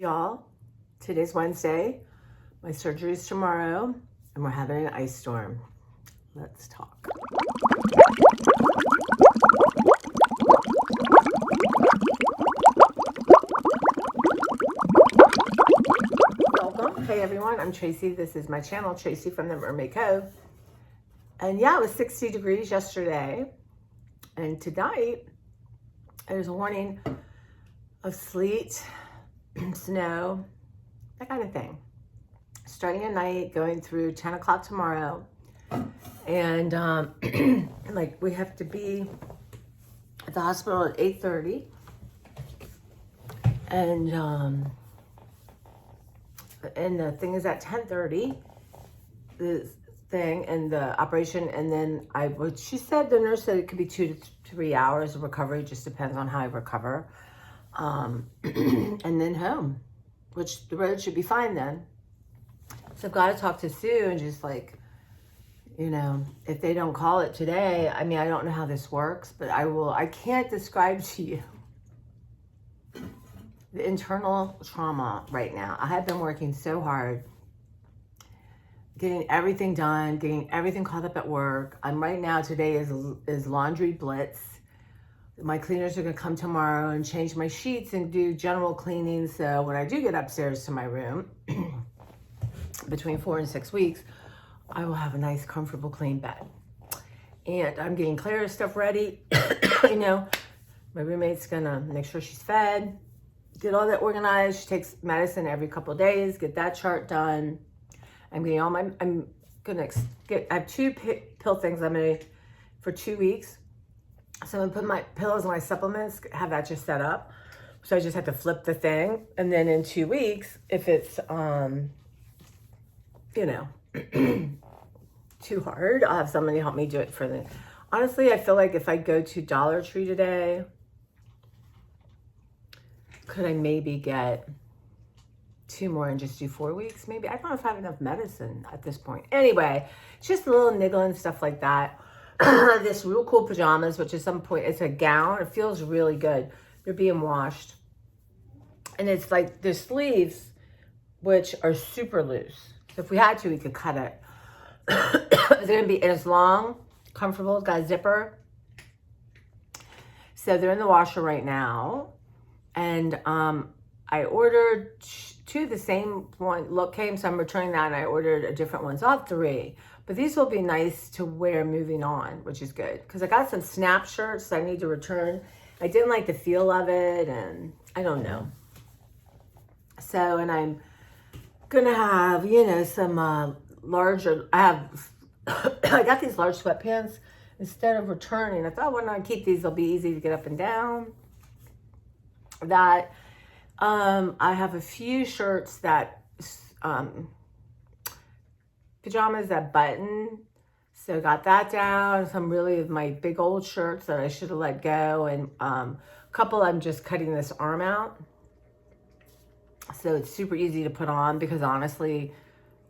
Y'all, today's Wednesday. My surgery is tomorrow, and we're having an ice storm. Let's talk. Welcome. Hey everyone, I'm Tracy. This is my channel, Tracy from the Mermaid Cove. And yeah, it was 60 degrees yesterday. And tonight, there's a warning of sleet, snow, that kind of thing. Starting at night, going through 10 o'clock tomorrow. And like we have to be at the hospital at 8:30. And the thing is at 10:30, the thing and the operation. And then she said, the nurse said it could be 2 to 3 hours of recovery. Just depends on how I recover. And then home, which the road should be fine then. So I've got to talk to Sue and just like, if they don't call it today, I mean, I don't know how this works, but I can't describe to you the internal trauma right now. I have been working so hard, getting everything done, getting everything caught up at work. Right now, today is laundry blitz. My cleaners are gonna come tomorrow and change my sheets and do general cleaning. So when I do get upstairs to my room, between 4 and 6 weeks, I will have a nice, comfortable, clean bed. And I'm getting Claire's stuff ready. My roommate's gonna make sure she's fed, get all that organized. She takes medicine every couple of days, get that chart done. I'm getting all I have 2 pill things for 2 weeks. So I'm gonna put my pillows and my supplements, have that just set up. So I just have to flip the thing. And then in 2 weeks, if it's, too hard, I'll have somebody help me do it honestly, I feel like if I go to Dollar Tree today, could I maybe get 2 more and just do 4 weeks? Maybe. I don't know if I have enough medicine at this point. Anyway, it's just a little niggling stuff like that. This real cool pajamas, which at some point, it's a gown. It feels really good. They're being washed. And it's like the sleeves, which are super loose. So if we had to, we could cut it. It's going to be as long, comfortable. It's got a zipper. So they're in the washer right now. And I ordered 2, the same one look came, so I'm returning that, and I ordered a different one. So I'll have 3. But these will be nice to wear moving on, which is good. Because I got some snap shirts I need to return. I didn't like the feel of it, and I don't know. So, and I'm going to have, some larger, I got these large sweatpants. Instead of returning, I thought, why not keep these? They'll be easy to get up and down. That I have a few shirts that pajamas that button, so got that down. Some really of my big old shirts that I should have let go, and a couple I'm just cutting this arm out, so it's super easy to put on, because honestly,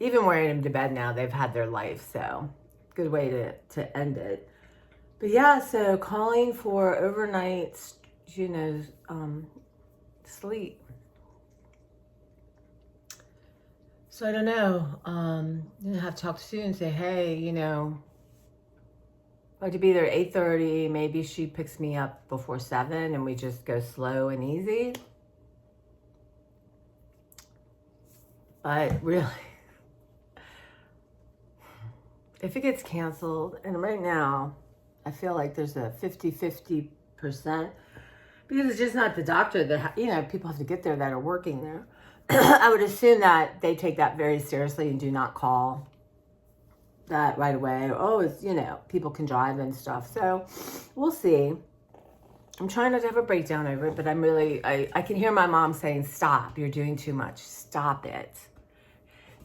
even wearing them to bed now, they've had their life. So good way to end it. But yeah, so calling for overnight sleep. So I don't know. I have to talk to Sue and say, hey, I'd like to be there at 8:30. Maybe she picks me up before 7 and we just go slow and easy. But really, if it gets canceled, and right now, I feel like there's a 50-50%, because it's just not the doctor that, people have to get there that are working there. I would assume that they take that very seriously and do not call that right away. Oh, it's, people can drive and stuff. So we'll see. I'm trying not to have a breakdown over it, but I'm really, I can hear my mom saying, stop, you're doing too much. Stop it.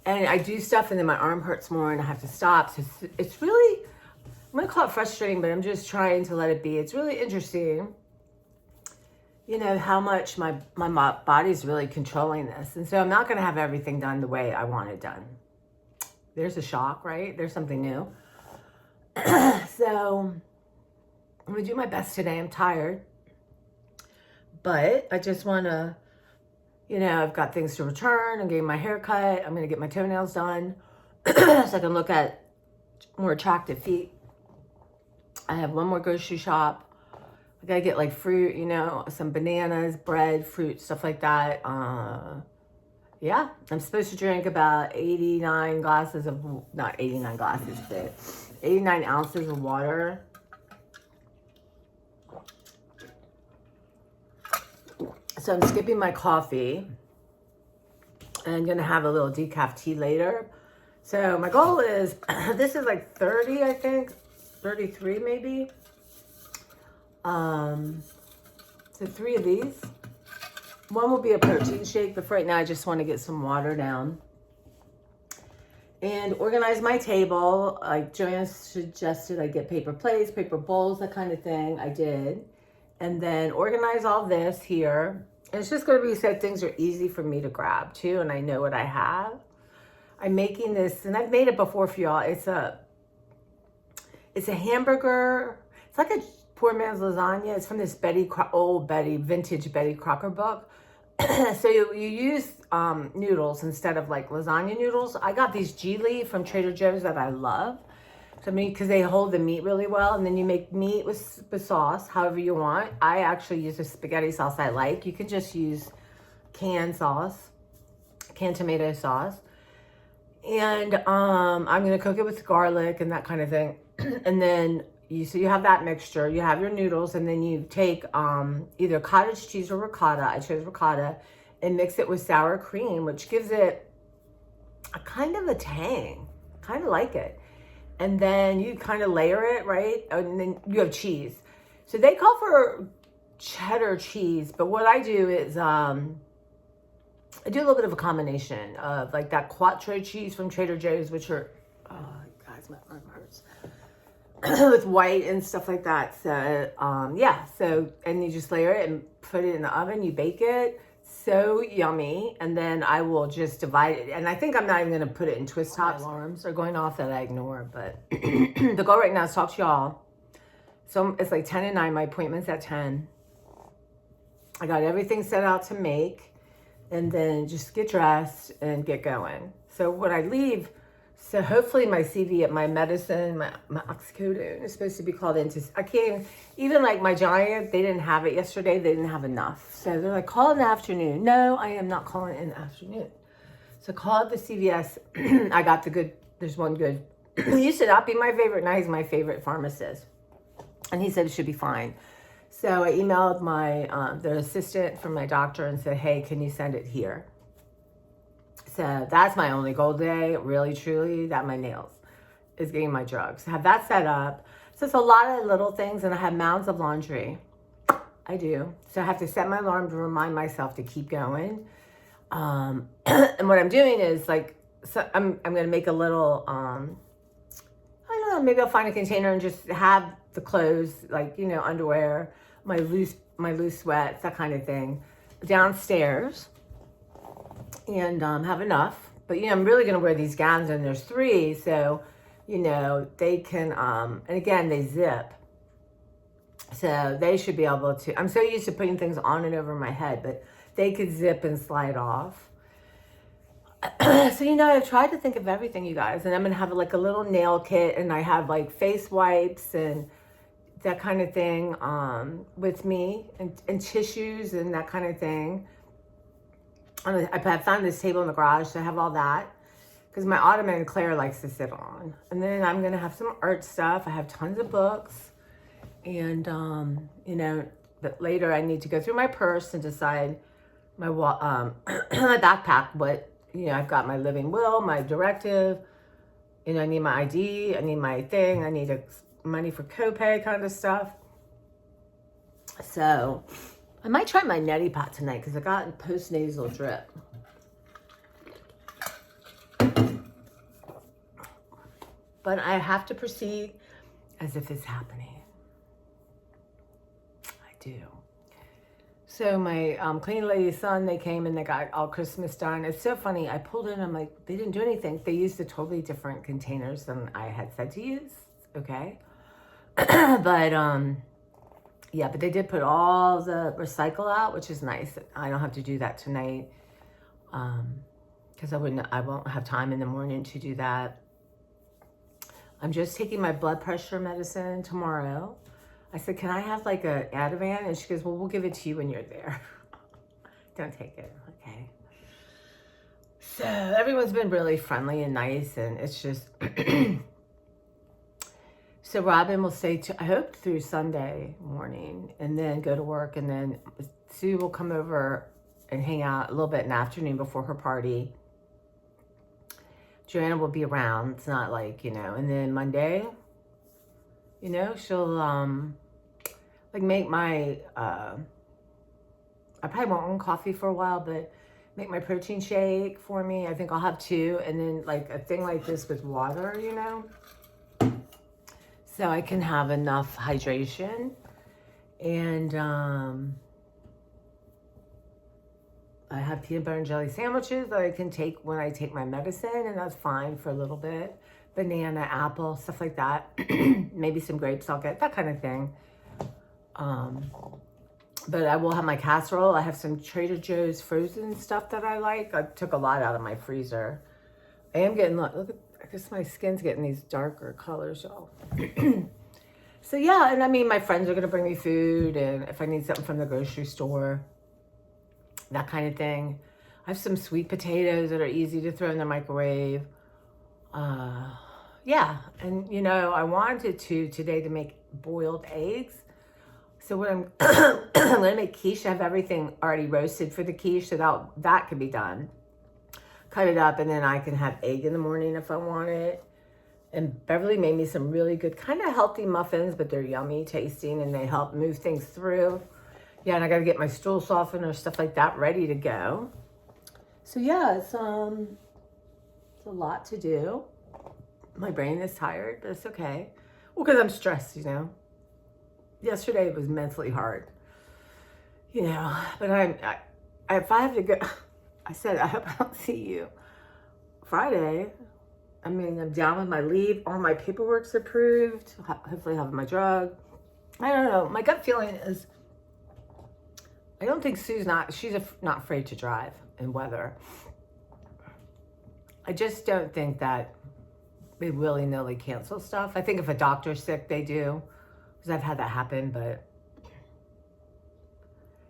And I do stuff and then my arm hurts more and I have to stop. So it's really, I'm going to call it frustrating, but I'm just trying to let it be. It's really interesting, how much my body's really controlling this. And so I'm not going to have everything done the way I want it done. There's a shock, right? There's something new. So I'm going to do my best today. I'm tired. But I just want to You know, I've got things to return. I'm getting my hair cut. I'm going to get my toenails done so I can look at more attractive feet. I have one more grocery shop. I got to get like fruit, you know, some bananas, bread, fruit, stuff like that. Yeah, I'm supposed to drink about 89 glasses of, not 89 glasses, but 89 ounces of water. So I'm skipping my coffee. And I'm going to have a little decaf tea later. So my goal is, this is like 30, I think, 33 maybe. So 3 of these. One will be a protein shake, but for right now I just want to get some water down. And organize my table. Like Joanne suggested, I get paper plates, paper bowls, that kind of thing. I did. And then organize all this here. And it's just going to be so things are easy for me to grab too. And I know what I have. I'm making this, and I've made it before for y'all. It's a hamburger. It's like a poor man's lasagna. It's from this vintage Betty Crocker book. So you use noodles instead of like lasagna noodles. I got these Geely from Trader Joe's that I love. So because they hold the meat really well, and then you make meat with sauce however you want. I actually use the spaghetti sauce I like. You can just use canned sauce, canned tomato sauce. And I'm going to cook it with garlic and that kind of thing. And then you have that mixture, you have your noodles, and then you take either cottage cheese or ricotta. I chose ricotta, and mix it with sour cream, which gives it a kind of a tang. Kind of like it. And then you kind of layer it, right? And then you have cheese. So they call for cheddar cheese, but what I do is I do a little bit of a combination of like that quattro cheese from Trader Joe's, which are, oh guys, my arm hurts, with white and stuff like that. So yeah, so, and you just layer it and put it in the oven, you bake it. So yummy. And then I will just divide it. And I think I'm not even going to put it in twist tops. Alarms are going off that I ignore, but the goal right now is talk to y'all. So it's like 10 and 9. My appointment's at 10. I got everything set out to make, and then just get dressed and get going. So when I leave, so hopefully my CV, my medicine, my oxycodone is supposed to be called into, I can't, even like my Giant, they didn't have it yesterday. They didn't have enough. So they're like, call in the afternoon. No, I am not calling in the afternoon. So call the CVS. I got the good, there's one good. He used to not be my favorite. Now he's my favorite pharmacist. And he said it should be fine. So I emailed the assistant from my doctor and said, hey, can you send it here? So that's my only goal today, really, truly, that my nails is getting my drugs. Have that set up. So it's a lot of little things, and I have mounds of laundry. I do. So I have to set my alarm to remind myself to keep going. And what I'm doing is like, so I'm going to make a little, I don't know, maybe I'll find a container and just have the clothes, like, you know, underwear, my loose sweats, that kind of thing, downstairs. And have enough. But, you know, I'm really going to wear these gowns, and there's 3. So, you know, they can, and again, they zip. So they should be able to, I'm so used to putting things on and over my head, but they could zip and slide off. So, you know, I've tried to think of everything, you guys. And I'm going to have like a little nail kit, and I have like face wipes and that kind of thing with me, and tissues and that kind of thing. I found this table in the garage, so I have all that because my ottoman Claire likes to sit on. And then I'm going to have some art stuff. I have tons of books. And, you know, but later I need to go through my purse and decide my my backpack. What, you know, I've got my living will, my directive. You know, I need my ID. I need my thing. I need money for copay kind of stuff. So I might try my neti pot tonight because I got post-nasal drip. But I have to proceed as if it's happening. I do. So my cleaning lady's son, they came and they got all Christmas done. It's so funny. I pulled in, I'm like, they didn't do anything. They used the totally different containers than I had said to use. Okay. But, Yeah, but they did put all the recycle out, which is nice. I don't have to do that tonight. Because I won't have time in the morning to do that. I'm just taking my blood pressure medicine tomorrow. I said, can I have like a Ativan? And she goes, well, we'll give it to you when you're there. Don't take it. Okay. So everyone's been really friendly and nice, and it's just so Robin will stay I hope through Sunday morning and then go to work, and then Sue will come over and hang out a little bit in the afternoon before her party. Joanna will be around. It's not like, and then Monday, she'll like make my I probably won't own coffee for a while, but make my protein shake for me. I think I'll have 2, and then like a thing like this with water, so I can have enough hydration. And I have peanut butter and jelly sandwiches that I can take when I take my medicine, and that's fine for a little bit. Banana, apple, stuff like that. Maybe some grapes I'll get, that kind of thing. But I will have my casserole. I have some Trader Joe's frozen stuff that I like. I took a lot out of my freezer. I am getting, look at, I guess my skin's getting these darker colors, y'all. So yeah, and I mean, my friends are going to bring me food, and if I need something from the grocery store, that kind of thing. I have some sweet potatoes that are easy to throw in the microwave. Yeah, and I wanted today to make boiled eggs. So what I'm going to make quiche. I have everything already roasted for the quiche, so that could be done. Cut it up, and then I can have egg in the morning if I want it. And Beverly made me some really good, kind of healthy muffins, but they're yummy tasting, and they help move things through. Yeah, and I got to get my stool softener, stuff like that, ready to go. So yeah, it's a lot to do. My brain is tired, but it's okay. Well, because I'm stressed, Yesterday it was mentally hard, but if I have to go, I said, I hope I don't see you Friday. I mean, I'm down with my leave. All my paperwork's approved. Hopefully I have my drug. I don't know. My gut feeling is, I don't think she's not afraid to drive in weather. I just don't think that they willy-nilly cancel stuff. I think if a doctor's sick, they do. I've had that happen, but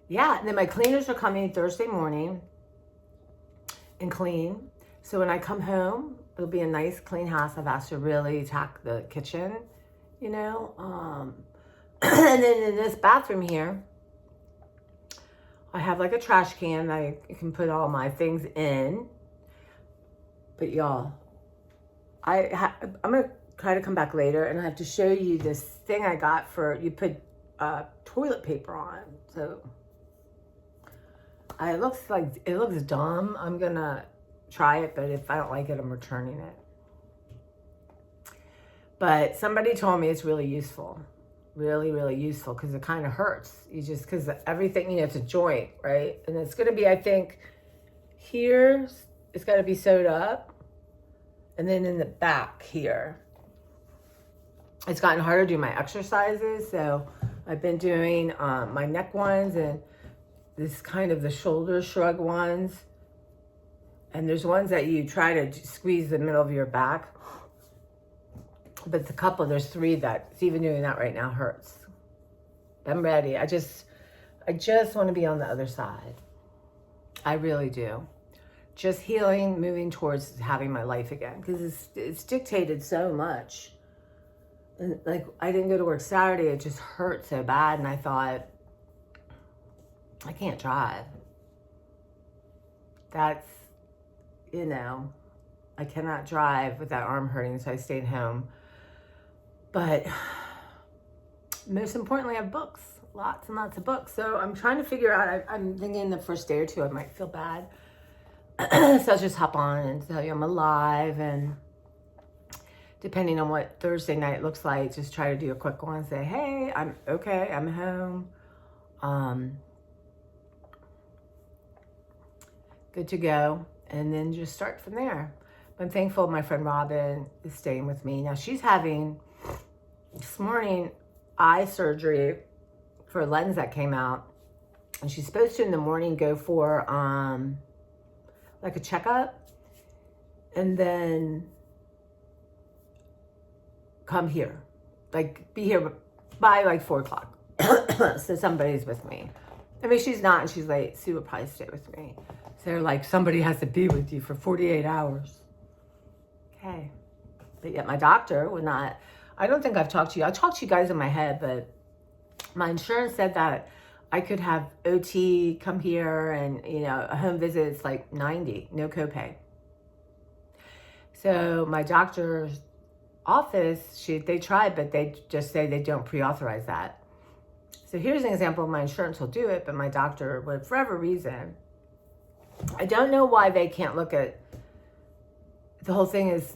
yeah. And then my cleaners are coming Thursday morning and clean. So when I come home, it'll be a nice clean house. I've asked to really attack the kitchen, and then in this bathroom here, I have like a trash can that I can put all my things in. But y'all, I'm gonna try to come back later, and I have to show you this thing I got for, you put toilet paper on. So it looks dumb. I'm gonna try it, but if I don't like it, I'm returning it. But somebody told me it's really useful, really, really useful, because it kind of hurts. Because everything, it's a joint, right? And it's gonna be, I think, here, it's gotta be sewed up, and then in the back here, it's gotten harder to do my exercises. So I've been doing my neck ones, and this kind of the shoulder shrug ones. And there's ones that you try to squeeze the middle of your back. But there's 3 that's even doing that right now hurts. I'm ready. I just want to be on the other side. I really do. Just healing, moving towards having my life again. Because it's dictated so much. And like, I didn't go to work Saturday. It just hurt so bad. And I thought, I can't drive. That's, I cannot drive with that arm hurting. So I stayed home. But most importantly, I have books. Lots and lots of books. So I'm trying to figure out, I'm thinking the first day or 2, I might feel bad. So I'll just hop on and tell you I'm alive, and depending on what Thursday night looks like, just try to do a quick one and say, hey, I'm okay, I'm home. Good to go. And then just start from there. I'm thankful my friend Robin is staying with me. Now she's having, this morning, eye surgery for a lens that came out. And she's supposed to in the morning go for like a checkup and then come here, like be here by like 4 o'clock. So somebody's with me. I mean, she's not and she's late. Sue will probably stay with me. So they're like, somebody has to be with you for 48 hours. Okay. But yet my doctor would not, I don't think I've talked to you. I talked to you guys in my head, but my insurance said that I could have OT come here and, you know, a home visit is like $90, no copay. So my doctor's office, they tried, but they just say they don't pre-authorize that. So here's an example. My insurance will do it, but my doctor would, for whatever reason, I don't know why they can't look at the whole thing as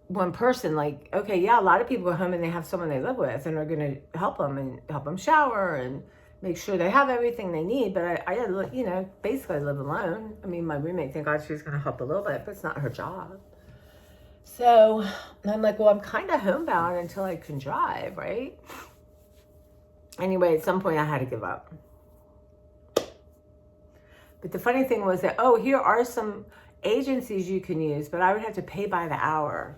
one person. Like, okay, yeah, a lot of people go home and they have someone they live with and are going to help them shower and make sure they have everything they need. But I you know, basically I live alone. I mean, my roommate, thank God, she's going to help a little bit, but it's not her job. So I'm like, well, I'm kind of homebound until I can drive, right? Anyway, at some point I had to give up. But the funny thing was that, oh, here are some agencies you can use, but I would have to pay by the hour.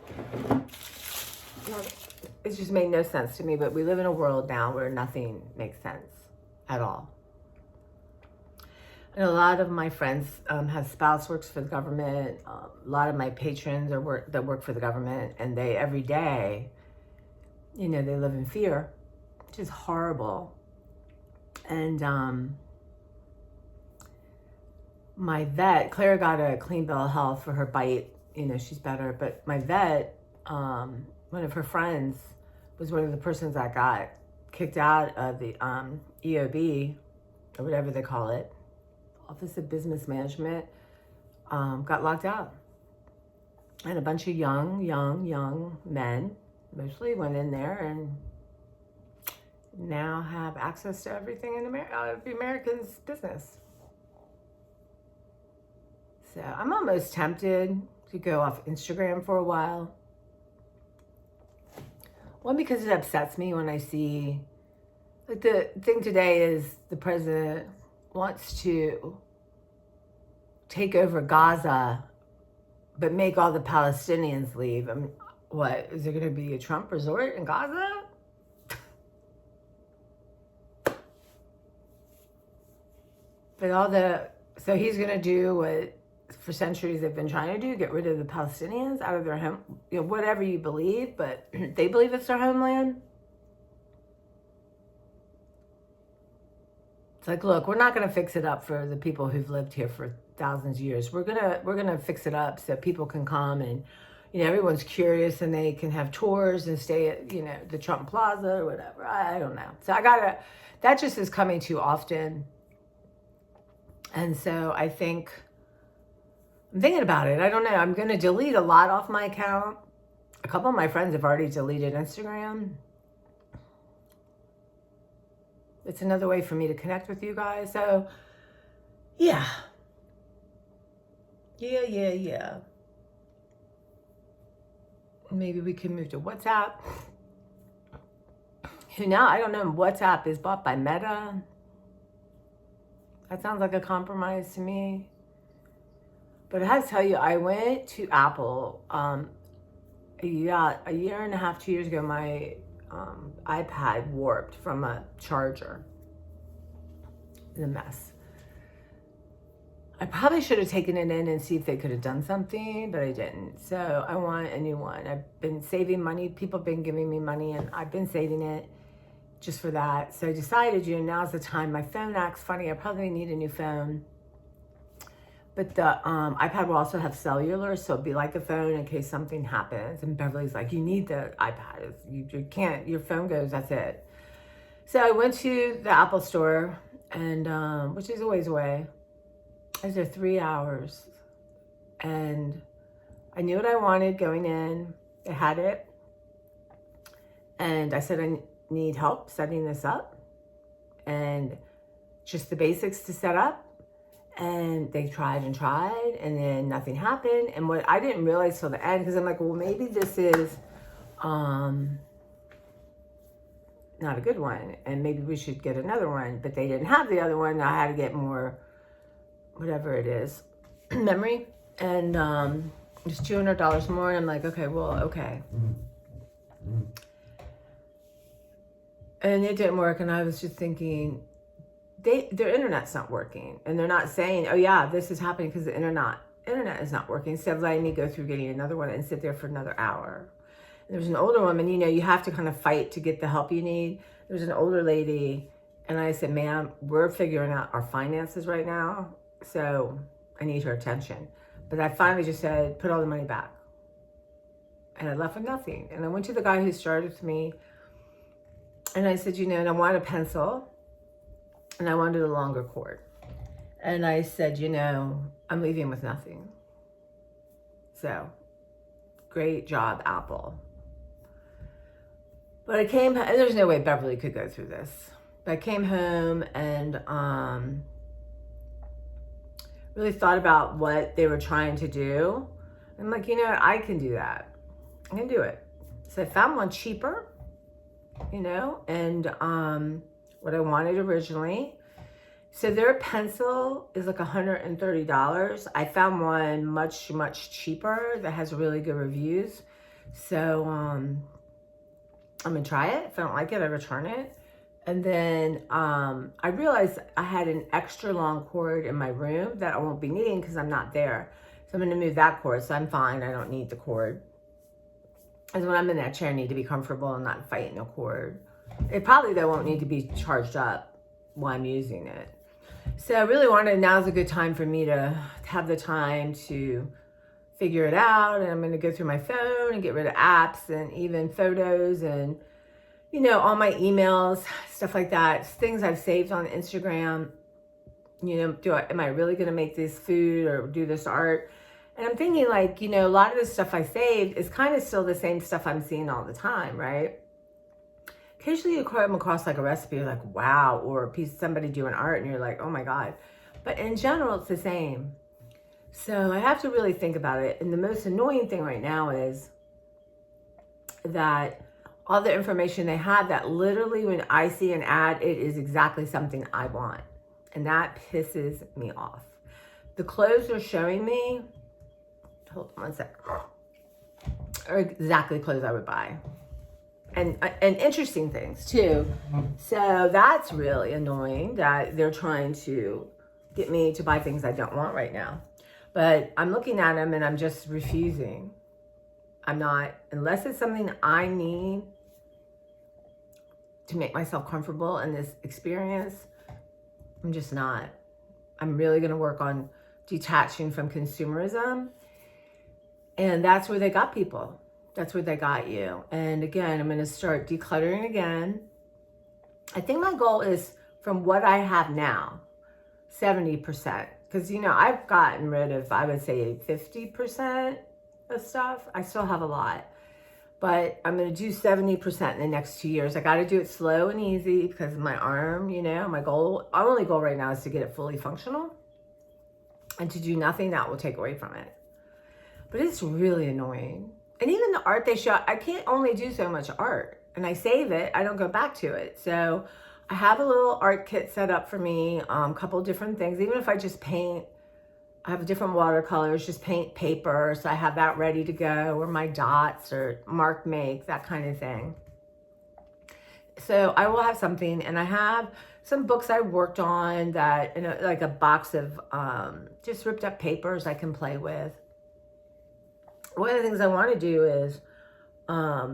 It just made no sense to me, but we live in a world now where nothing makes sense at all. And a lot of my friends have spouse works for the government. A lot of my patrons that work for the government, and they every day, you know, they live in fear, which is horrible. And my vet, Claire, got a clean bill of health for her bite. You know, she's better. But my vet, one of her friends, was one of the persons that got kicked out of the EOB, or whatever they call it, Office of Business Management, got locked out. And a bunch of young men, mostly, went in there and now have access to everything in the American's business. So I'm almost tempted to go off Instagram for a while. One, because it upsets me when I see, like, the thing today is the president wants to take over Gaza, but make all the Palestinians leave. I mean, what, is there going to be a Trump resort in Gaza? But so he's going to do what for centuries they've been trying to do, get rid of the Palestinians out of their home, you know, whatever you believe, but they believe it's their homeland. It's like, look, we're not going to fix it up for the people who've lived here for thousands of years. We're gonna fix it up so people can come and, you know, everyone's curious and they can have tours and stay at, you know, the Trump Plaza or whatever. I don't know. So that just is coming too often. And so I'm thinking about it. I don't know. I'm going to delete a lot off my account. A couple of my friends have already deleted Instagram. It's another way for me to connect with you guys. So, yeah. Yeah. Maybe we can move to WhatsApp. Who now? I don't know. WhatsApp is bought by Meta. That sounds like a compromise to me. But I have to tell you, I went to Apple a year and a half, 2 years ago. My iPad warped from a charger. It's a mess. I probably should have taken it in and see if they could have done something, but I didn't. So I want a new one. I've been saving money. People have been giving me money, and I've been saving it just for that. So I decided, you know, now's the time. My phone acts funny. I probably need a new phone. But the iPad will also have cellular, so it'll be like a phone in case something happens. And Beverly's like, you need the iPad. You can't, your phone goes, that's it. So I went to the Apple store, and which is a ways away. I was there 3 hours. And I knew what I wanted going in. They had it. And I said, I need help setting this up. And just the basics to set up. And they tried, and then nothing happened. And what I didn't realize till the end, because I'm like, well, maybe this is not a good one, and maybe we should get another one, but they didn't have the other one. I had to get more, whatever it is, memory, and it's $200 more, and I'm like, okay, well, okay. And it didn't work, and I was just thinking, their internet's not working, and they're not saying, oh yeah, this is happening because the internet is not working, instead of letting me go through getting another one and sit there for another hour. And there was an older woman, you know, you have to kind of fight to get the help you need. There was an older lady, and I said, ma'am, we're figuring out our finances right now, so I need her attention. But I finally just said, put all the money back. And I left with nothing. And I went to the guy who started with me, and I said, you know, and I wanted a pencil, and I wanted a longer cord. And I said, you know, I'm leaving with nothing. So, great job, Apple. But I came, and there's no way Beverly could go through this. But I came home and really thought about what they were trying to do. I'm like, you know what, I can do that. I can do it. So I found one cheaper, you know, and what I wanted originally. So their pencil is like $130. I found one much, much cheaper that has really good reviews. So I'm gonna try it. If I don't like it, I return it. And then I realized I had an extra long cord in my room that I won't be needing because I'm not there. So I'm gonna move that cord, so I'm fine. I don't need the cord. And when I'm in that chair, I need to be comfortable and not fighting a cord. It probably, though, won't need to be charged up while I'm using it. So I really wanted, now's a good time for me to have the time to figure it out. And I'm going to go through my phone and get rid of apps and even photos and, you know, all my emails, stuff like that. Things I've saved on Instagram. You know, am I really going to make this food or do this art? And I'm thinking, like, you know, a lot of the stuff I saved is kind of still the same stuff I'm seeing all the time, right? Occasionally you come across like a recipe, you're like, wow, or a piece of somebody doing art, and you're like, oh my God. But in general, it's the same. So I have to really think about it. And the most annoying thing right now is that all the information they have, that literally when I see an ad, it is exactly something I want. And that pisses me off. The clothes they're showing me, hold on one sec, are exactly clothes I would buy. And interesting things too. So that's really annoying that they're trying to get me to buy things I don't want right now. But I'm looking at them and I'm just refusing. I'm not, unless it's something I need to make myself comfortable in this experience, I'm just not. I'm really going to work on detaching from consumerism. And that's where they got people. That's where they got you. And again, I'm going to start decluttering again. I think my goal is from what I have now, 70%. Because, you know, I've gotten rid of, I would say 50% of stuff. I still have a lot. But I'm going to do 70% in the next 2 years. I got to do it slow and easy because of my arm, you know. My only goal right now is to get it fully functional. And to do nothing that will take away from it. But it's really annoying. And even the art they show, I can't only do so much art. And I save it, I don't go back to it. So I have a little art kit set up for me, a couple different things. Even if I just paint, I have different watercolors, just paint paper. So I have that ready to go, or my dots or mark make, that kind of thing. So I will have something, and I have some books I worked on that, you know, like a box of just ripped up papers I can play with. One of the things I want to do is I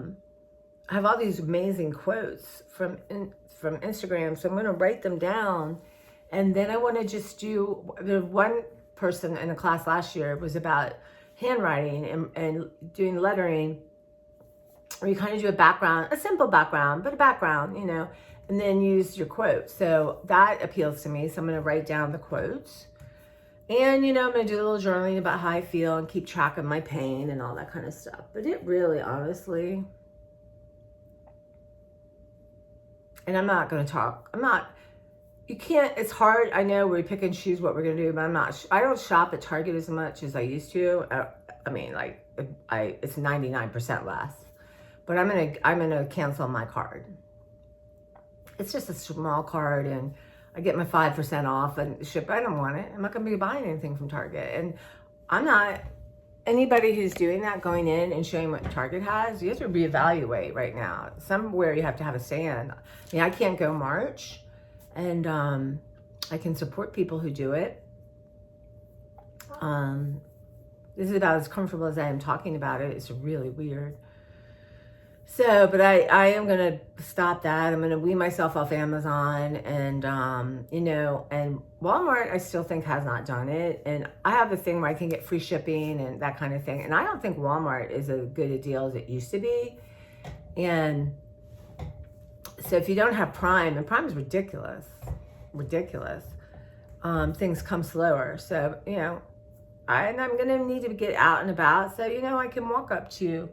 have all these amazing quotes from Instagram, so I'm going to write them down, and then I want to just do, the one person in the class last year was about handwriting and doing lettering, where you kind of do a background, a simple background, but a background, you know, and then use your quotes. So that appeals to me, so I'm going to write down the quotes. And, you know, I'm going to do a little journaling about how I feel and keep track of my pain and all that kind of stuff. But it really, honestly, and I'm not going to talk. You can't, it's hard. I know we pick and choose what we're going to do, but I don't shop at Target as much as I used to. I mean, like, it's 99% less. But I'm going to cancel my card. It's just a small card, and I get my 5% off and ship. I don't want it. I'm not going to be buying anything from Target. And I'm not, anybody who's doing that, going in and showing what Target has, you have to reevaluate right now. Somewhere you have to have a stand. I mean, I can't go March, and I can support people who do it. This is about as comfortable as I am talking about it. It's really weird. So, but I am going to stop that. I'm going to wean myself off Amazon, and, you know, and Walmart, I still think has not done it. And I have a thing where I can get free shipping and that kind of thing. And I don't think Walmart is as good a deal as it used to be. And so if you don't have Prime, and Prime is ridiculous, things come slower. So, you know, I'm going to need to get out and about. So, you know, I can walk up to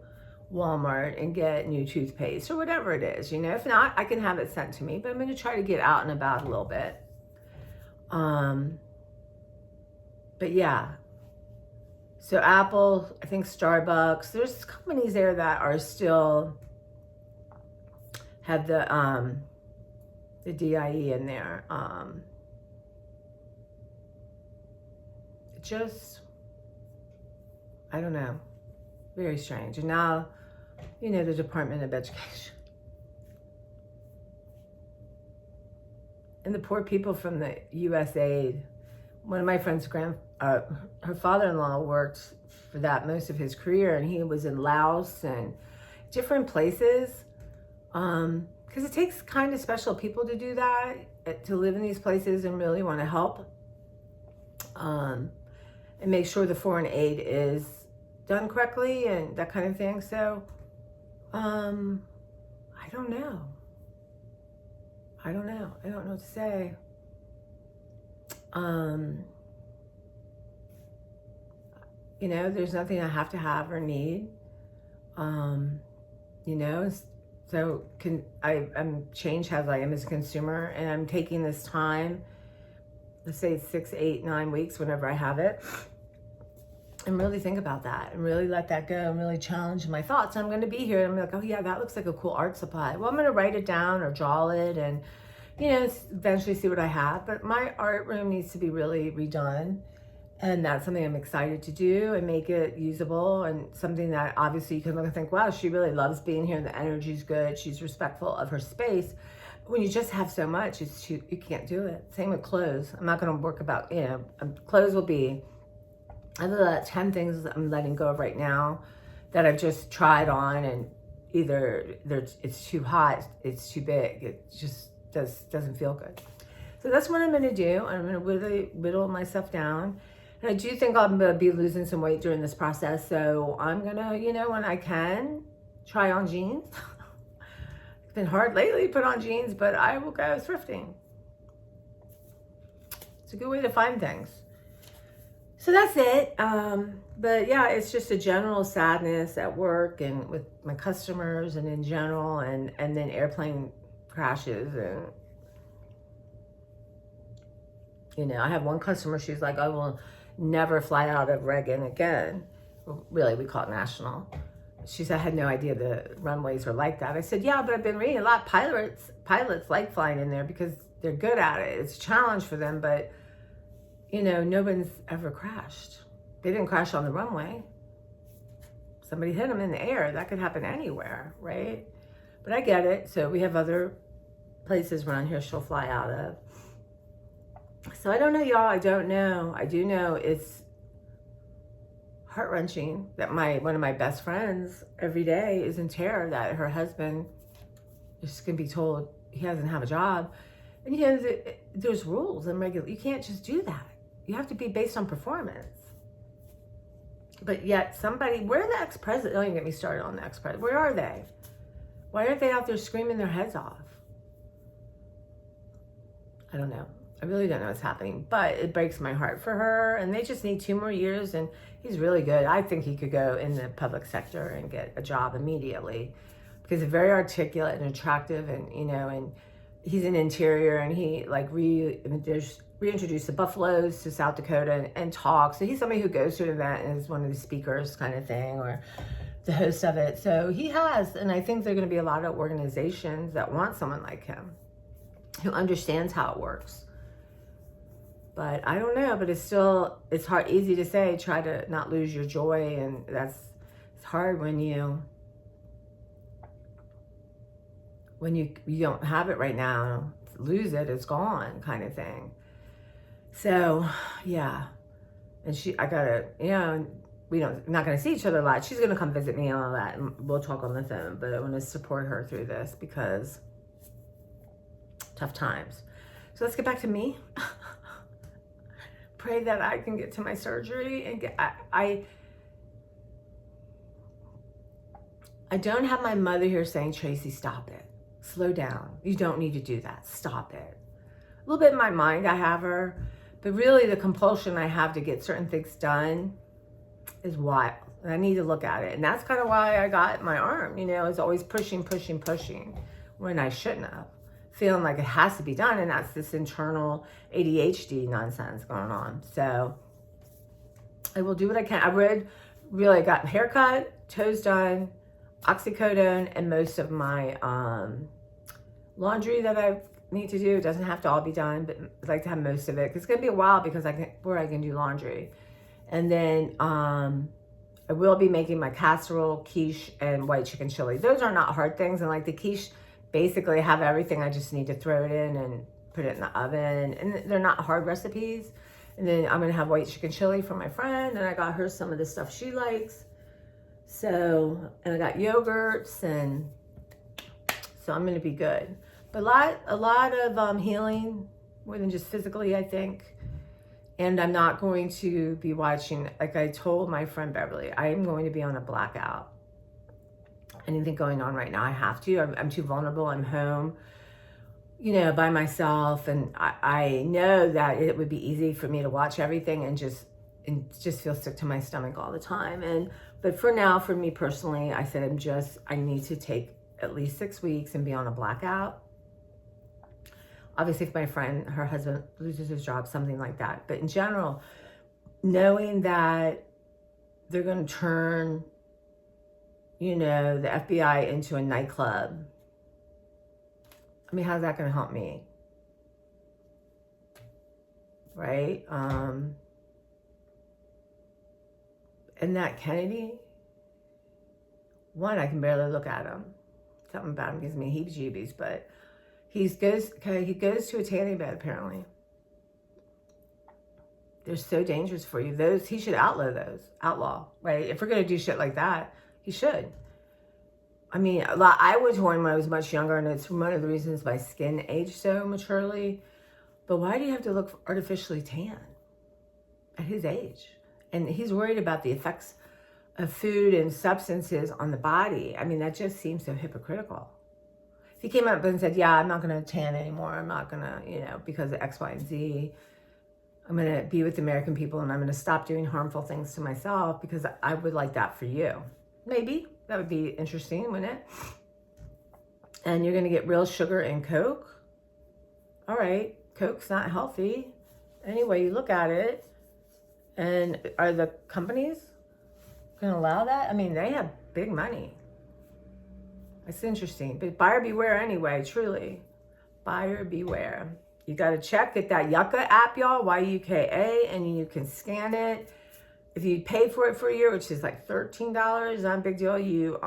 Walmart and get new toothpaste or whatever it is, you know. If not, I can have it sent to me, but I'm going to try to get out and about a little bit. But yeah, so Apple, I think Starbucks, there's companies there that are still have the DIE in there. Just, I don't know, very strange. And now, you know, the Department of Education and the poor people from the USAID. One of my friend's her father-in-law worked for that most of his career, and he was in Laos and different places, because it takes kind of special people to do that, to live in these places and really want to help, and make sure the foreign aid is done correctly and that kind of thing. So I don't know. I don't know what to say. You know, there's nothing I have to have or need. You know, so I'm changed as I am as a consumer, and I'm taking this time, let's say 6, 8, 9 weeks, whenever I have it, and really think about that and really let that go and really challenge my thoughts. I'm going to be here and I'm like, oh yeah, that looks like a cool art supply. Well, I'm going to write it down or draw it and, you know, eventually see what I have. But my art room needs to be really redone. And that's something I'm excited to do and make it usable, and something that obviously you can look and think, wow, she really loves being here. The energy's good. She's respectful of her space. When you just have so much, you can't do it. Same with clothes. I'm not going to work about, you know, clothes will be, I have 10 things I'm letting go of right now that I've just tried on, and either it's too hot, it's too big, it just doesn't feel good. So that's what I'm going to do. I'm going to really whittle myself down. And I do think I'm going to be losing some weight during this process. So I'm going to, you know, when I can, try on jeans. It's been hard lately to put on jeans, but I will go thrifting. It's a good way to find things. So that's it. But yeah, it's just a general sadness at work and with my customers and in general, and then airplane crashes. And, you know, I have one customer, she's like, I will never fly out of Reagan again. Really, we call it National. She said, I had no idea the runways were like that. I said, yeah, but I've been reading a lot. Pilots like flying in there because they're good at it. It's a challenge for them, but you know, no one's ever crashed. They didn't crash on the runway. Somebody hit them in the air. That could happen anywhere, right? But I get it. So we have other places around here she'll fly out of. So I don't know, y'all. I don't know. I do know it's heart-wrenching that one of my best friends every day is in terror that her husband is just going to be told he doesn't have a job. And you know, there's rules and regulations. You can't just do that. You have to be based on performance. But yet where are the ex-presidents? Don't even get me started on the ex-president. Where are they? Why aren't they out there screaming their heads off? I don't know. I really don't know what's happening, but it breaks my heart for her. And they just need 2 more years, and he's really good. I think he could go in the public sector and get a job immediately because he's very articulate and attractive, and, you know, and he's an interior, and he like reintroduced the buffaloes to South Dakota and talks. So he's somebody who goes to an event and is one of the speakers kind of thing, or the host of it. So he has, and I think there are going to be a lot of organizations that want someone like him. who understands how it works. But I don't know, but it's hard, easy to say, try to not lose your joy. And it's hard when you don't have it right now. Lose it, it's gone kind of thing. So yeah. And I gotta, we're not gonna see each other a lot. She's gonna come visit me and all that, and we'll talk on the phone, but I want to support her through this because tough times. So let's get back to me. Pray that I can get to my surgery and I don't have my mother here saying, Tracy, stop it. Slow down. You don't need to do that. Stop it. A little bit in my mind I have her, but really the compulsion I have to get certain things done is wild. And I need to look at it. And that's kind of why I got my arm, it's always pushing when I shouldn't have. Feeling like it has to be done, and that's this internal ADHD nonsense going on. So I will do what I can. I really got haircut, toes done, oxycodone, and most of my laundry that I need to do. It doesn't have to all be done, but I'd like to have most of it, because it's gonna be a while because I can do laundry. And then I will be making my casserole, quiche, and white chicken chili. Those are not hard things, and like the quiche, basically I have everything. I just need to throw it in and put it in the oven, and they're not hard recipes. And then I'm gonna have white chicken chili for my friend, and I got her some of the stuff she likes. So, and I got yogurts, and so I'm gonna be good. But a lot of healing, more than just physically, I think. And I'm not going to be watching, like I told my friend Beverly, I am going to be on a blackout. Anything going on right now, I have to. I'm too vulnerable. I'm home, by myself. And I know that it would be easy for me to watch everything and just feel sick to my stomach all the time. But for now, for me personally, I said I need to take at least 6 weeks and be on a blackout. Obviously, if my friend, her husband loses his job, something like that. But in general, knowing that they're going to turn, the FBI into a nightclub. I mean, how's that going to help me? Right? And that Kennedy, one, I can barely look at him. Something about him gives me heebie-jeebies, but he goes to a tanning bed, apparently. They're so dangerous for you. He should outlaw, right? If we're going to do shit like that, he should. I mean, I was horny when I was much younger, and it's one of the reasons my skin aged so maturely. But why do you have to look artificially tan at his age? And he's worried about the effects of food and substances on the body. I mean, that just seems so hypocritical. If he came up and said, yeah, I'm not going to tan anymore. I'm not going to, because of X, Y, and Z. I'm going to be with the American people, and I'm going to stop doing harmful things to myself because I would like that for you. Maybe. That would be interesting, wouldn't it? And you're going to get real sugar and Coke. All right. Coke's not healthy. Anyway, you look at it. And are the companies going to allow that? I mean, they have big money. It's interesting. But buyer beware anyway, truly. Buyer beware. You got to get that Yucca app, y'all, YUKA, and you can scan it. If you pay for it for a year, which is like $13, not a big deal, you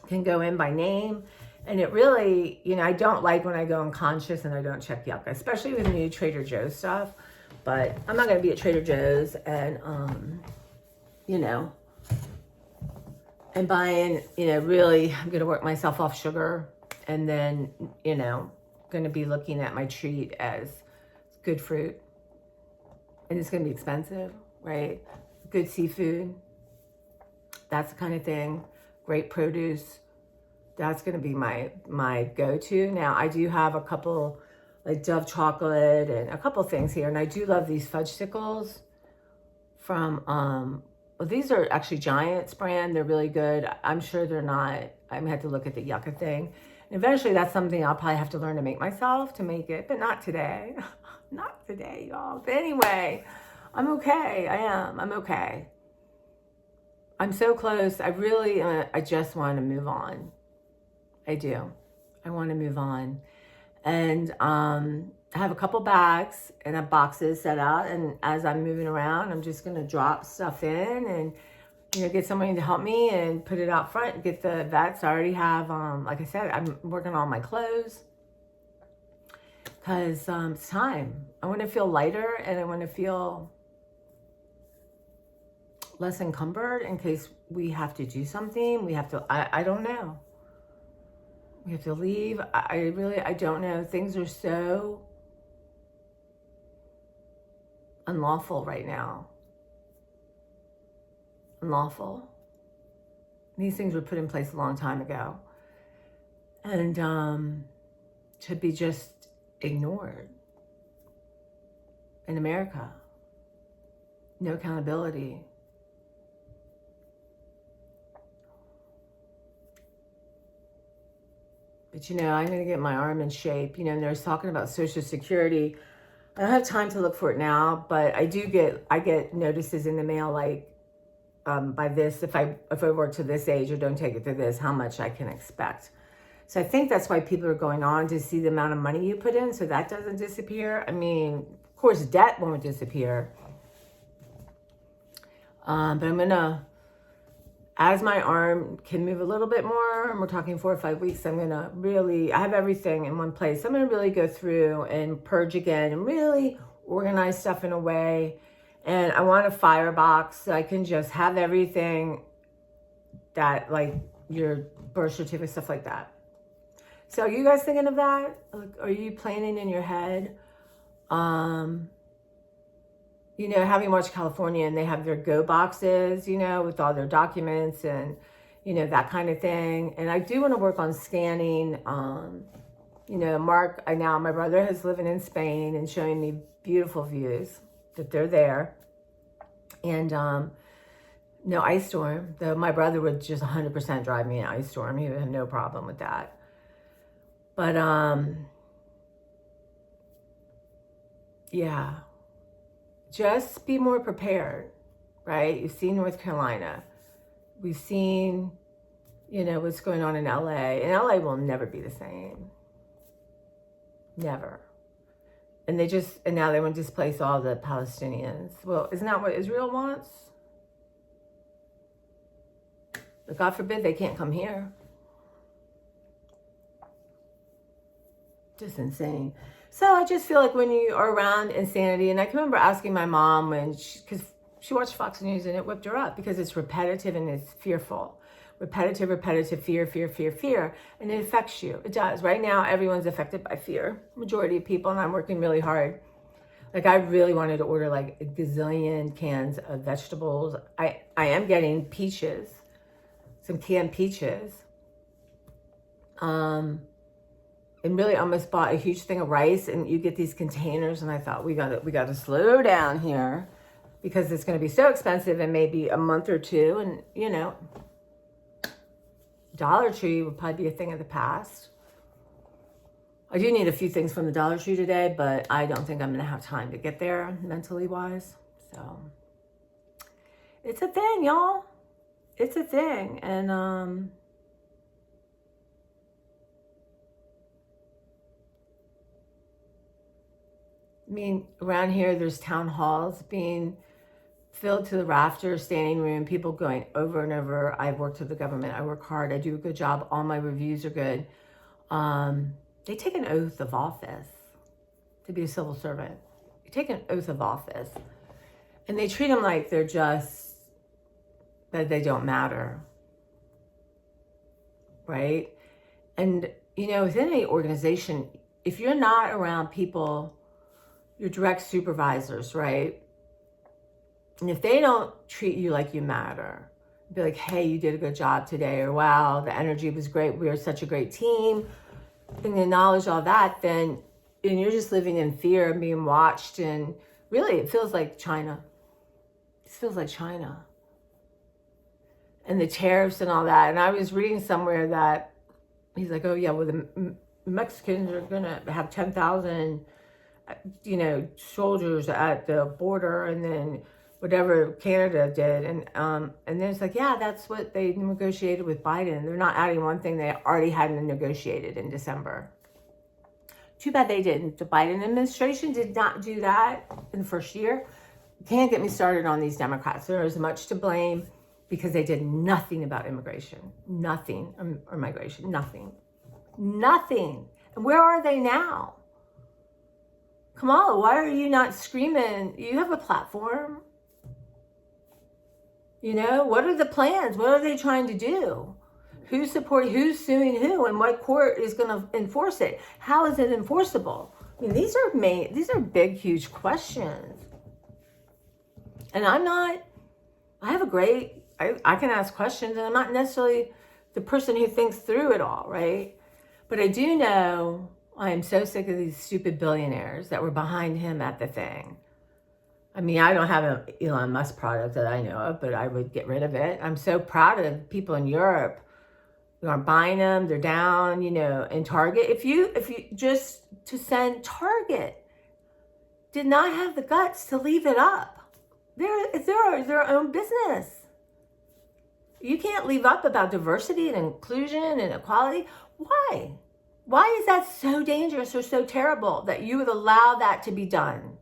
can go in by name. And it really, I don't like when I go unconscious and I don't check Yucca, especially with new Trader Joe's stuff. But I'm not going to be at Trader Joe's and, and buying, really, I'm going to work myself off sugar. And then, going to be looking at my treat as good fruit. And it's going to be expensive, right? Good seafood. That's the kind of thing. Great produce. That's going to be my go-to. Now, I do have a couple, like Dove chocolate and a couple things here. And I do love these fudgesicles from, well, these are actually Giant's brand. They're really good. I'm sure they're not, I'm going to have to look at the Yucca thing. And eventually that's something I'll probably have to learn to make myself to make it, but not today. Not today, y'all. But anyway, I'm okay. I'm okay. I'm so close. I just want to move on. I do. I want to move on. And I have a couple bags and boxes set out. And as I'm moving around, I'm just going to drop stuff in and, get somebody to help me and put it out front, get the vets. I already have, like I said, I'm working on my clothes because it's time. I want to feel lighter and I want to feel less encumbered in case we have to do something. We have to, I don't know. We have to leave. I don't know. Things are so unlawful right now. Unlawful. These things were put in place a long time ago. And to be just ignored in America. No accountability. But I'm going to get my arm in shape. And they're talking about Social Security. I don't have time to look for it now, but I get notices in the mail like by this, if I work to this age or don't take it to this, how much I can expect. So I think that's why people are going on to see the amount of money you put in so that doesn't disappear. I mean, of course, debt won't disappear. But I'm going to, as my arm can move a little bit more, and we're talking 4 or 5 weeks, I'm going to really, I have everything in one place. I'm going to really go through and purge again and really organize stuff in a way. And I want a firebox so I can just have everything that, like your birth certificate, stuff like that. So are you guys thinking of that? Like, are you planning in your head? Having watched California and they have their go boxes, with all their documents and, that kind of thing. And I do want to work on scanning. Mark, my brother is living in Spain and showing me beautiful views that they're there. And no ice storm, though my brother would just 100% drive me an ice storm. He would have no problem with that. But yeah, just be more prepared, right? You've seen North Carolina. We've seen, what's going on in LA. And LA will never be the same. Never. And now they want to displace all the Palestinians. Well, isn't that what Israel wants? But God forbid they can't come here. Just insane. So I just feel like when you are around insanity, and I can remember asking my mom because she watched Fox News and it whipped her up because it's repetitive and it's fearful. Repetitive, fear. And it affects you. It does. Right now, everyone's affected by fear. Majority of people, and I'm working really hard. Like, I really wanted to order like a gazillion cans of vegetables. I am getting peaches, some canned peaches. And really almost bought a huge thing of rice, and you get these containers, and I thought we got to slow down here because it's going to be so expensive in maybe a month or two. And, Dollar Tree would probably be a thing of the past. I do need a few things from the Dollar Tree today, but I don't think I'm going to have time to get there mentally wise. So it's a thing, y'all. It's a thing. And around here, there's town halls being filled to the rafters, standing room, people going over and over. I've worked with the government. I work hard. I do a good job. All my reviews are good. They take an oath of office to be a civil servant. You take an oath of office. And they treat them like they're just, that they don't matter. Right? And, within any organization, if you're not around people, your direct supervisors, right? And if they don't treat you like you matter, be like, hey, you did a good job today, or wow, the energy was great, we are such a great team, and acknowledge all that, then and you're just living in fear and being watched, and really it feels like China. It feels like China. And the tariffs and all that. And I was reading somewhere that he's like, oh yeah, well the Mexicans are gonna have 10,000 soldiers at the border, and then whatever Canada did, and then it's like, yeah, that's what they negotiated with Biden. They're not adding one thing they already hadn't negotiated in December. Too bad they didn't. The Biden administration did not do that in the first year. Can't get me started on these Democrats. There is much to blame because they did nothing about immigration. Nothing, or migration, nothing. Nothing. And where are they now? Kamala, why are you not screaming? You have a platform. You know, what are the plans? What are they trying to do? Who's suing who, and what court is going to enforce it? How is it enforceable? I mean, these are big, huge questions. And I can ask questions, and I'm not necessarily the person who thinks through it all, right? But I do know I am so sick of these stupid billionaires that were behind him at the thing. I mean, I don't have an Elon Musk product that I know of, but I would get rid of it. I'm so proud of people in Europe who aren't buying them. They're down, you know, in Target. If you just to send Target did not have the guts to leave it up. It's their own business. You can't leave up about diversity and inclusion and equality. Why? Why is that so dangerous or so terrible that you would allow that to be done?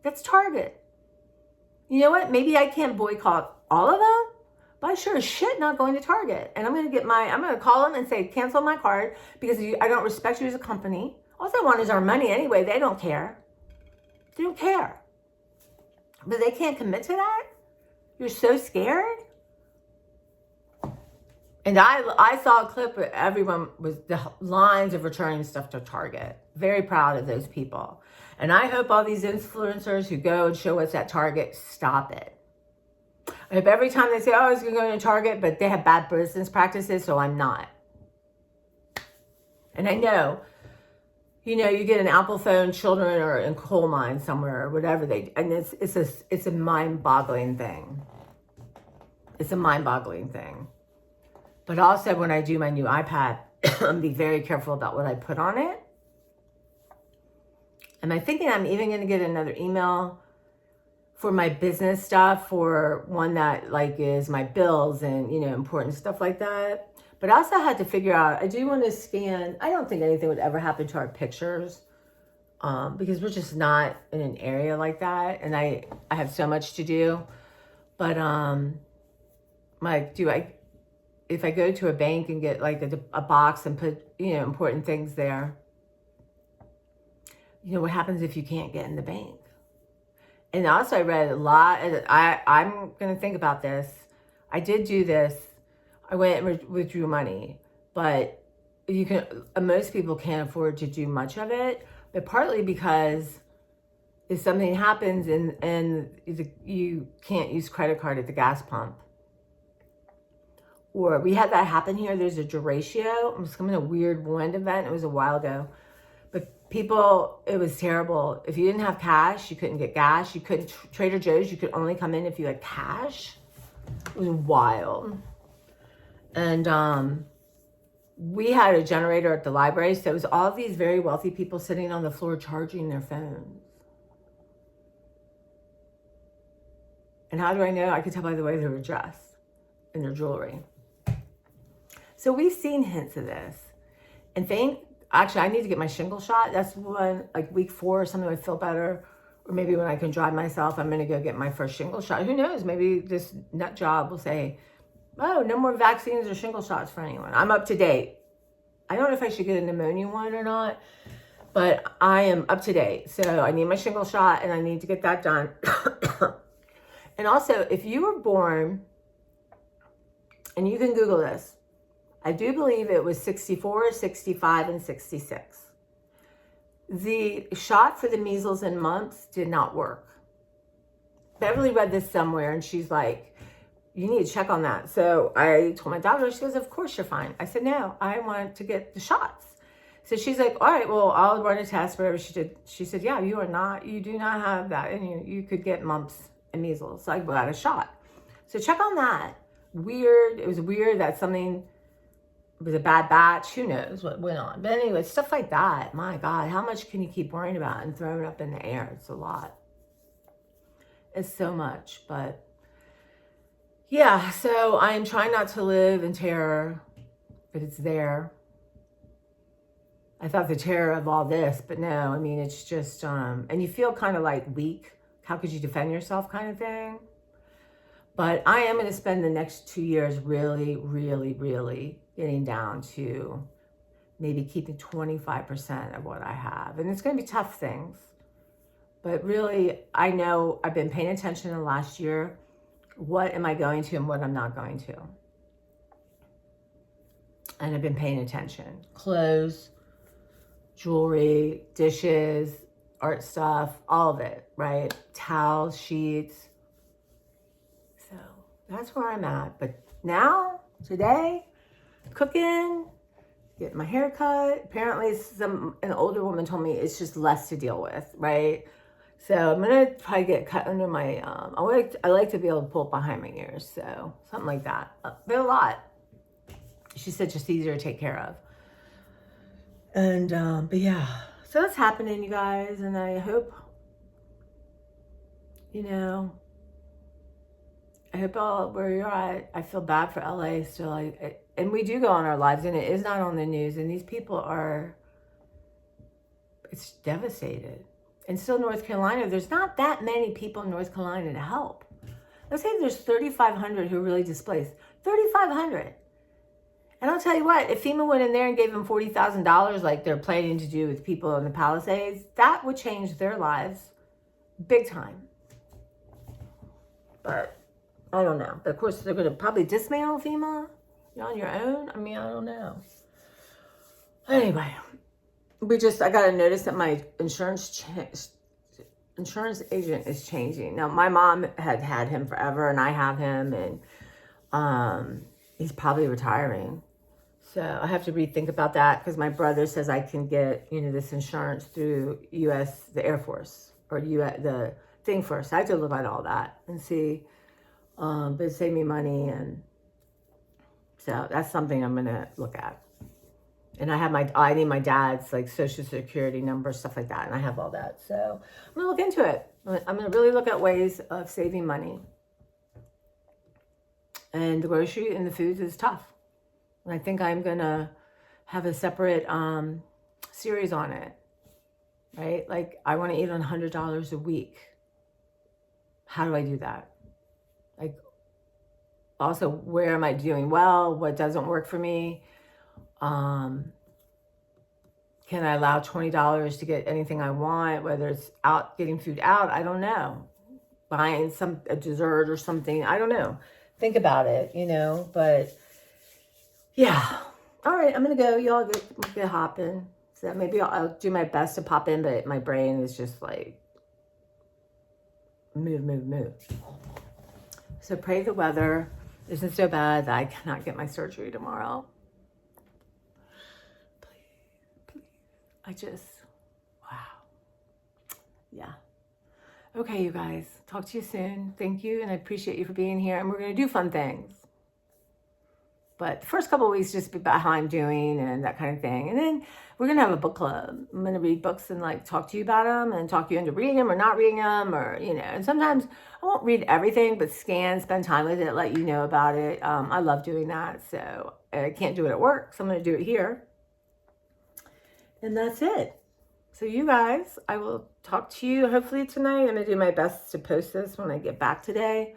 That's Target. You know what? Maybe I can't boycott all of them, but I sure as shit not going to Target. And I'm going to call them and say, cancel my card because I don't respect you as a company. All they want is our money anyway. They don't care. They don't care. But they can't commit to that? You're so scared? And I saw a clip where everyone was the lines of returning stuff to Target. Very proud of those people. And I hope all these influencers who go and show us at Target stop it. I hope every time they say, oh, I was going to go to Target, but they have bad business practices, so I'm not. And I know, you know, you get an Apple phone, children are in coal mines somewhere or whatever and it's a mind-boggling thing. It's a mind-boggling thing. But also when I do my new iPad, I'm be very careful about what I put on it. Am I thinking I'm even going to get another email for my business stuff, for one that like is my bills and, you know, important stuff like that? But I also had to figure out, I do want to scan. I don't think anything would ever happen to our pictures because we're just not in an area like that. And I have so much to do. But like, if I go to a bank and get like a box and put, you know, important things there, you know, what happens if you can't get in the bank? And also I read a lot, I'm going to think about this. I did do this. I went and withdrew money, but most people can't afford to do much of it, but partly because if something happens and you can't use credit card at the gas pump, or we had that happen here. There's a Duratio. It was coming a weird wind event. It was a while ago. But people, it was terrible. If you didn't have cash, you couldn't get gas. You couldn't, Trader Joe's, you could only come in if you had cash. It was wild. And we had a generator at the library. So it was all these very wealthy people sitting on the floor charging their phones. And how do I know? I could tell by the way they were dressed and their jewelry. So we've seen hints of this. And actually, I need to get my shingle shot. That's when, like week 4 or something, I feel better. Or maybe when I can drive myself, I'm going to go get my first shingle shot. Who knows? Maybe this nut job will say, oh, no more vaccines or shingle shots for anyone. I'm up to date. I don't know if I should get a pneumonia one or not, but I am up to date. So I need my shingle shot and I need to get that done. And also, if you were born, and you can Google this, I do believe it was 64, 65, and 66. The shot for the measles and mumps did not work. Beverly read this somewhere and she's like, you need to check on that. So I told my doctor, she goes, of course you're fine. I said, no, I want to get the shots. So she's like, all right, well, I'll run a test, whatever she did. She said, yeah, you do not have that. And you could get mumps and measles. So I got a shot. So check on that. Weird. It was weird that something was a bad batch. Who knows what went on. But anyway, stuff like that. My God, how much can you keep worrying about and throwing up in the air? It's a lot. It's so much. But yeah, so I am trying not to live in terror, but it's there. I thought the terror of all this, but no, I mean, it's just, and you feel kind of like weak. How could you defend yourself kind of thing? But I am going to spend the next 2 years really, really, really getting down to maybe keeping 25% of what I have. And it's going to be tough things. But really, I know I've been paying attention in the last year. What am I going to and what I'm not going to? And I've been paying attention. Clothes, jewelry, dishes, art stuff, all of it, right? Towels, sheets. So that's where I'm at. But now, today, cooking, getting my hair cut. Apparently, an older woman told me it's just less to deal with, right? So I'm gonna probably get cut under my, I like to be able to pull it behind my ears. So something like that. But a lot. She said just easier to take care of. And, but yeah, so that's happening, you guys. And I hope, you know, I hope all where you're at, I feel bad for LA still. And we do go on our lives, and it is not on the news. And these people are, it's devastated. And still North Carolina, there's not that many people in North Carolina to help. Let's say there's 3,500 who are really displaced. 3,500. And I'll tell you what, if FEMA went in there and gave them $40,000 like they're planning to do with people in the Palisades, that would change their lives big time. But I don't know. But of course, they're going to probably dismantle FEMA. You're on your own. I mean, I don't know. Anyway, I got a notice that my insurance agent is changing. Now, my mom had him forever, and I have him, and he's probably retiring. So I have to rethink about that because my brother says I can get, this insurance through the Air Force, or the thing first. I have to look at all that and see, but it saved me money, and so that's something I'm gonna look at. And I need my dad's like social security number, stuff like that, and I have all that. So I'm gonna look into it. I'm gonna really look at ways of saving money. And the grocery and the foods is tough. And I think I'm gonna have a separate series on it, right? Like I want to eat on $100 a week. How do I do that? Like, also, where am I doing well? What doesn't work for me? Can I allow $20 to get anything I want? Whether it's out getting food out, I don't know. Buying a dessert or something, I don't know. Think about it, but yeah. All right, I'm gonna go. Y'all get hopping. So maybe I'll do my best to pop in, but my brain is just like move. So pray the weather isn't so bad that I cannot get my surgery tomorrow. Please. Wow. Yeah. Okay, you guys. Talk to you soon. Thank you, and I appreciate you for being here. And we're going to do fun things. But the first couple of weeks, just be about how I'm doing and that kind of thing. And then we're going to have a book club. I'm going to read books and like talk to you about them and talk you into reading them or not reading them, or, and sometimes I won't read everything, but spend time with it, let you know about it. I love doing that. So I can't do it at work, so I'm going to do it here. And that's it. So you guys, I will talk to you hopefully tonight. I'm going to do my best to post this when I get back today.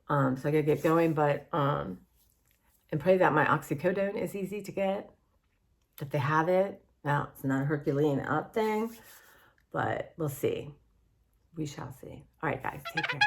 So I got to get going, but, and pray that my oxycodone is easy to get, that they have it. Now, it's not a Herculean up thing, but we'll see. We shall see. All right, guys, take care.